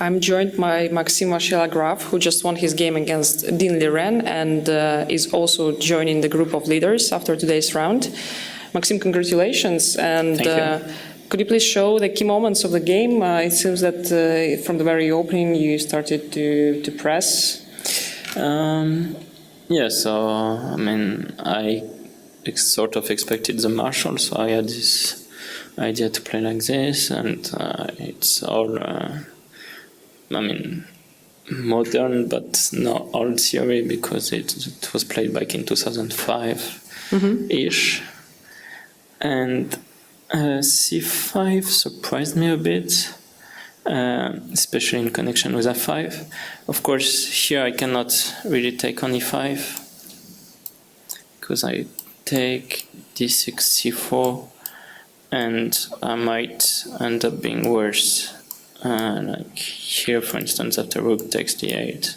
I'm joined by Maxime Vachier-Lagrave, who just won his game against Liren and is also joining the group of leaders after today's round. Maxime, congratulations. And could you please show the key moments of the game? It seems that from the very opening you started to press. Yeah, so I mean, I sort of expected the marshal, so I had this idea to play like this, and it's all, I mean, modern, but not old theory, because it was played back in 2005-ish. And c5 surprised me a bit, especially in connection with f5. Of course, here I cannot really take on e5, because I take d6, c4, and I might end up being worse. Like here, for instance, after rook takes d8,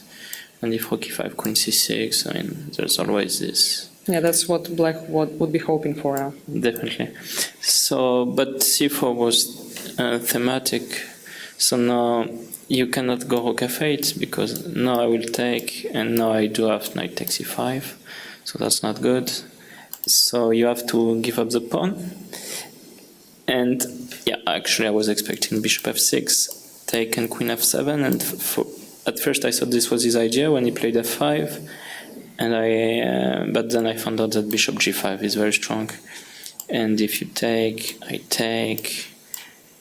and if rook e5, queen c6, I mean, there's always this. Yeah, that's what black would be hoping for now. Definitely. So, but c4 was thematic, so now you cannot go rook f8, because now I will take, and now I do have knight takes e5, so that's not good. So you have to give up the pawn. And yeah, actually I was expecting bishop f6, take and queen f7, and at first I thought this was his idea when he played f5, and but then I found out that bishop g5 is very strong. And if you take, I take,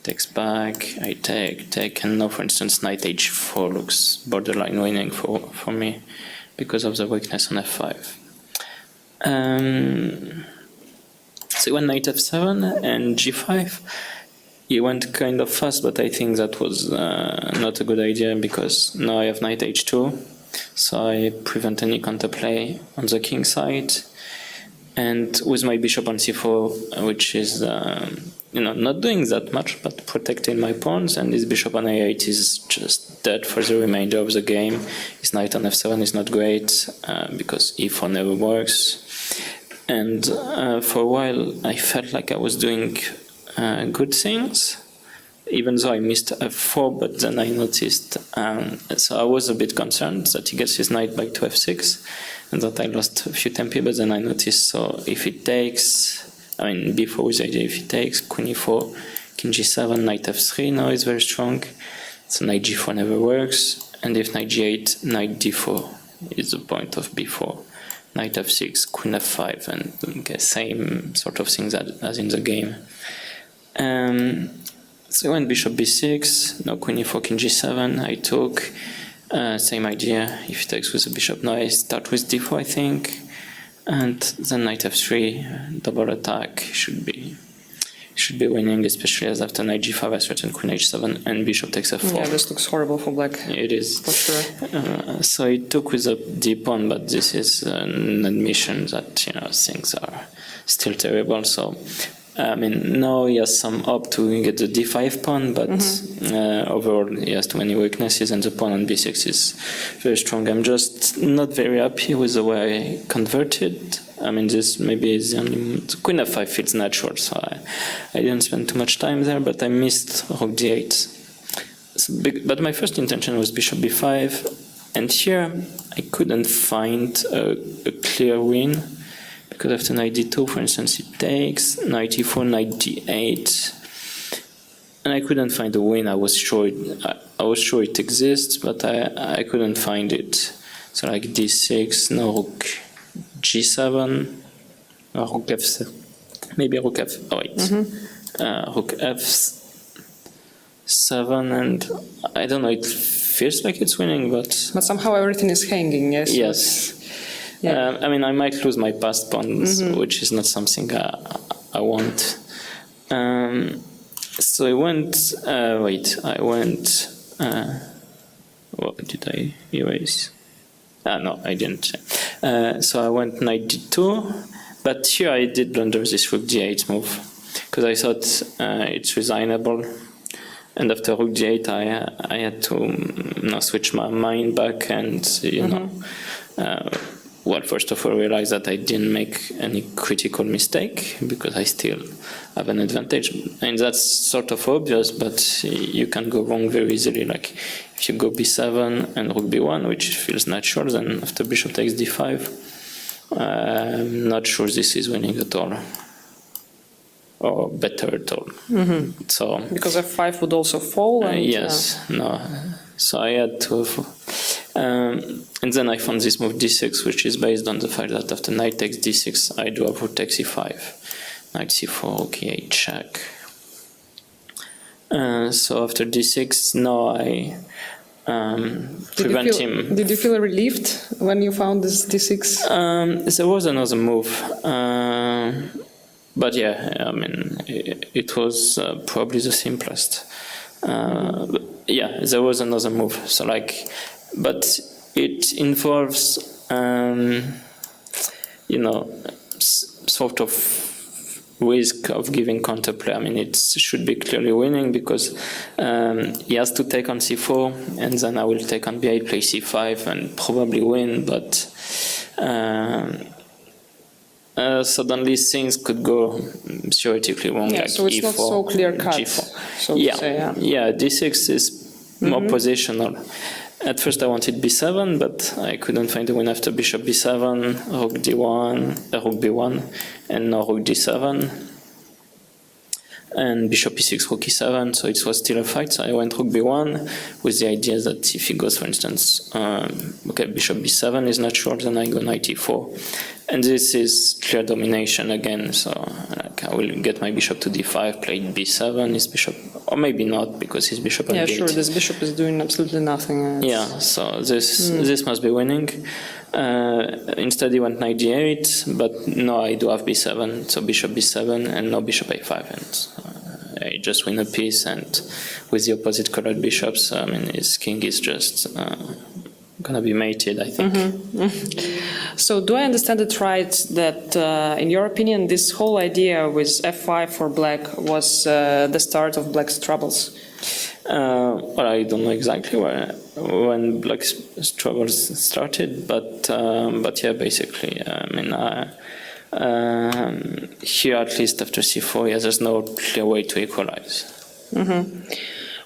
takes back, I take, and now for instance knight h4 looks borderline winning for me because of the weakness on f5. So he went knight f7 and g5. He went kind of fast, but I think that was not a good idea, because now I have knight h2, so I prevent any counterplay on the king side. And with my bishop on c4, which is not doing that much, but protecting my pawns, and his bishop on a8 is just dead for the remainder of the game. His knight on f7 is not great, because e4 never works. And for a while I felt like I was doing good things, even though I missed f4, but then I noticed, so I was a bit concerned that he gets his knight back to f6, and that I lost a few tempi, but then I noticed, so if he takes, I mean, b4 was the idea, if he takes, queen e4, king g7, knight f3 now is very strong, so knight g4 never works, and if knight g8, knight d4 is the point of b4. Knight f6, queen f5, and same sort of things as in the game. So I went bishop b6, now queen e4, king g7, I took, same idea, if he takes with the bishop, now I start with d4 I think, and then knight f3, double attack, should be winning, especially as after knight g5 I threaten queen h7 and bishop takes f4. Yeah, this looks horrible for black. It is. For sure. So he took with a d pawn, but this is an admission that things are still terrible. So I mean, now he has some hope to get the d5 pawn, but overall he has too many weaknesses, and the pawn on b6 is very strong. I'm just not very happy with the way I converted. I mean, this maybe is the only... Queen f5 feels natural, so I didn't spend too much time there, but I missed rook d8. So but my first intention was bishop b5, and here I couldn't find a clear win, because after knight d2, for instance, it takes, knight e4, knight d8, and I couldn't find a win. I was sure it exists, but I couldn't find it. So like d6, no rook g7, rook f7, maybe rook f, oh wait, rook f7, and I don't know, it feels like it's winning, but somehow everything is hanging, yes? Yes. Yeah. I mean, I might lose my passed pawns, which is not something I want. So I went, what did I erase? No, I didn't. So I went knight d2, but here I did blunder this rook d8 move, because I thought it's resignable. And after rook d8, I had to switch my mind back and, well, first of all, realize that I didn't make any critical mistake because I still have an advantage. And that's sort of obvious, but you can go wrong very easily. Like if you go b7 and rook b1, which feels natural, then after bishop takes d5, I'm not sure this is winning at all. Or better at all. So because f5 would also fall. And, yes, no. So I had to, and then I found this move d6, which is based on the fact that after knight takes d6, I do have rook takes e5, knight c4, rook e8, check. So after d6, now I prevent him. Did you feel relieved when you found this d6? There was another move. But yeah, I mean, it was probably the simplest. Yeah, there was another move. So like, but it involves, sort of risk of giving counterplay. I mean, it should be clearly winning because he has to take on c4, and then I will take on b8, play c5, and probably win. But suddenly things could go theoretically wrong. Yeah, like so it's e4, not so clear cut. g4. So Yeah, to say, yeah. D6 is more positional. At first I wanted b7, but I couldn't find a win after bishop b7, rook d1, rook b1, and now rook d7. And bishop e6, rook e7, so it was still a fight. So I went rook b1 with the idea that if he goes, for instance, okay, bishop b7 is natural, then I go knight e4. And this is clear domination again, so like, I will get my bishop to d5, play b7, his bishop, or maybe not, because his bishop on yeah, d8. sure, this bishop is doing absolutely nothing. Yeah, so this must be winning. Instead he went knight d8, but no, I do have b7, so bishop b7 and no bishop a5, and I just win a piece, and with the opposite colored bishops, I mean, his king is just gonna be mated, I think. So do I understand it right that, in your opinion, this whole idea with f5 for black was the start of black's troubles? Well, I don't know exactly when black's troubles started, but yeah, basically, I mean, here at least after c4, yeah, there's no clear way to equalize.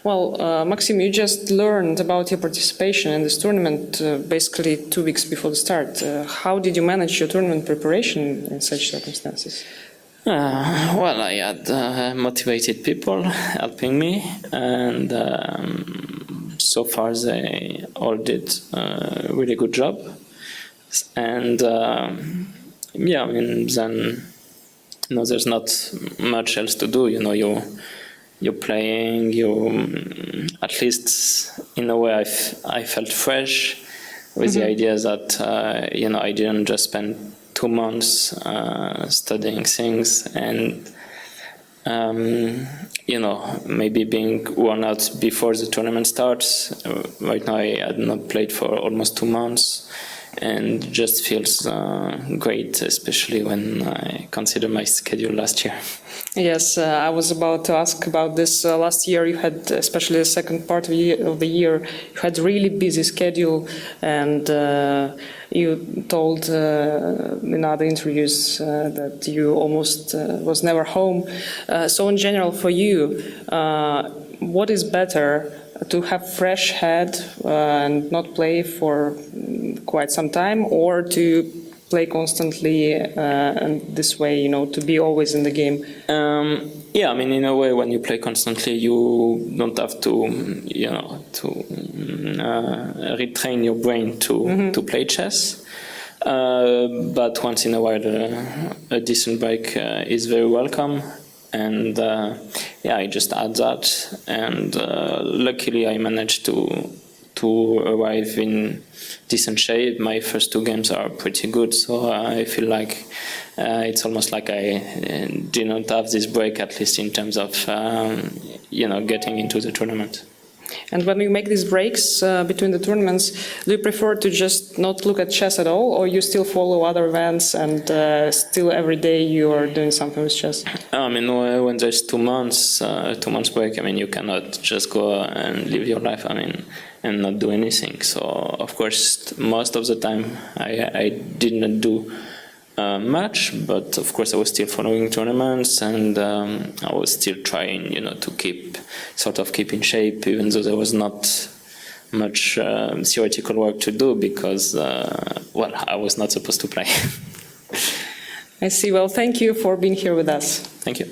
Well, Maxime, you just learned about your participation in this tournament basically 2 weeks before the start. How did you manage your tournament preparation in such circumstances? Well, I had motivated people helping me, and so far they all did a really good job. And yeah, I mean, then there's not much else to do. You're playing. At least in a way, I felt fresh with the idea that I didn't just spend 2 months studying things and maybe being worn out before the tournament starts. Right now I had not played for almost 2 months, and just feels great, especially when I consider my schedule last year. Yes, I was about to ask about this. Last year you had, especially the second part of the year, you had really busy schedule, and you told in other interviews that you almost was never home. So in general, for you, what is better, to have fresh head and not play for quite some time, or to play constantly and this way, to be always in the game? Yeah, I mean, in a way, when you play constantly, you don't have to, retrain your brain to play chess. But once in a while, a decent break is very welcome. And yeah, I just add that, and luckily I managed to arrive in decent shape. My first 2 games are pretty good, so I feel like it's almost like I did not have this break, at least in terms of getting into the tournament. And when you make these breaks between the tournaments, do you prefer to just not look at chess at all, or you still follow other events and still every day you are doing something with chess? I mean, when there's 2 months, 2 months break, I mean, you cannot just go and live your life, I mean, and not do anything. So, of course, most of the time I did not do much, but of course I was still following tournaments, and I was still trying, to keep in shape, even though there was not much theoretical work to do because, I was not supposed to play. I see. Well, thank you for being here with us. Thank you.